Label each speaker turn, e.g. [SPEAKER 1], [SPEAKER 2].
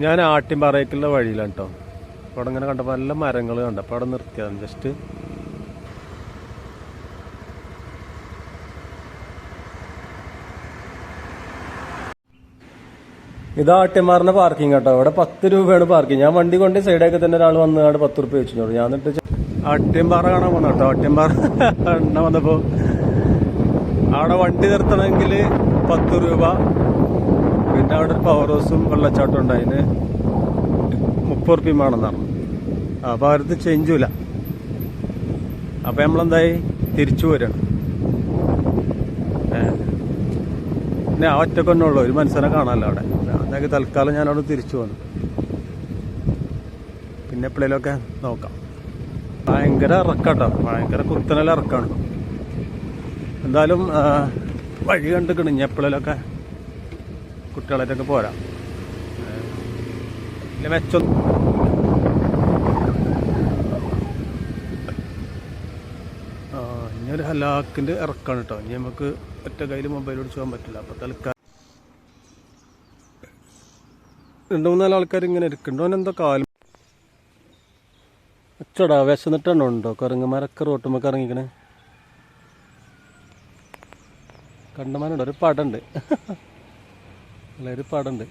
[SPEAKER 1] ഞാൻ ആട്ടിൻപാറയ്ക്കുള്ള വഴിയിലാണ് കേട്ടോ. അപ്പോൾ അവിടെ ഇങ്ങനെ കണ്ടപ്പോൾ നല്ല മരങ്ങൾ കണ്ടു. അപ്പോൾ അവിടെ നിർത്തിയതാണ് ജസ്റ്റ്. ഇത് ആട്ടിൻപാറിന്റെ പാർക്കിംഗ് കേട്ടോ. ഇവിടെ 10 രൂപയാണ് പാർക്കിംഗ്. ഞാൻ വണ്ടി കൊണ്ട് സൈഡൊക്കെ തന്നെ ഒരാൾ വന്നുകൊണ്ട് 10 രൂപ വെച്ചു. ഞാൻ എന്നിട്ട് ആട്ടിൻപാറ കാണാൻ വന്നു കേട്ടോ. ആട്ടിൻപാറ എണ്ണ വന്നപ്പോൾ അവിടെ വണ്ടി നിർത്തണമെങ്കിൽ 10 രൂപ. പിന്നെ അവിടെ ഒരു പവർ ഹൗസും വെള്ളച്ചാട്ടം ഉണ്ട്, അതിന് 30 രൂപയും വേണമെന്ന് പറഞ്ഞു. അപ്പോൾ അവരത് ചേഞ്ചൂല. അപ്പം നമ്മളെന്തായി തിരിച്ചു പോരാണ്. പിന്നെ ആ ഒറ്റക്കൊന്നെ ഉള്ളൂ, ഒരു മനുഷ്യനെ കാണാമല്ലോ അവിടെ. അതൊക്കെ തൽക്കാലം ഞാനവിടെ തിരിച്ചു പോന്നു. പിന്നെ എപ്പോഴേലൊക്കെ നോക്കാം. ഭയങ്കര ഇറക്കാട്ടോ, ഭയങ്കര കുത്തനല്ല ഇറക്കാണ്. എന്തായാലും വഴി കണ്ടിക്കണം. ഇനി എപ്പോഴേലൊക്കെ കുട്ടികളായിട്ടൊക്കെ പോരാ. ഇല്ല മെച്ചം ഇനിയൊരു ഹലാക്കിൻ്റെ ഇറക്കാണ് കേട്ടോ. ഇനി നമുക്ക് ഒറ്റ കയ്യിൽ മൊബൈൽ ഓടിച്ച് പോകാൻ പറ്റില്ല. അപ്പോൾ തൽക്കാലം 2-3 ആൾക്കാർ ഇങ്ങനെ ഇരിക്കുന്നുണ്ടോ. എന്തോ കാലം അച്ചടാ വിശന്നിട്ടാണോ ഉണ്ടോ കുരങ്ങന്മാരൊക്കെ റോട്ടുമ്മൊക്കെ ഇറങ്ങിക്കണേ. കണ്ടമാനുണ്ട്. ഒരു പടമുണ്ട്, ഒരു പടമുണ്ട്.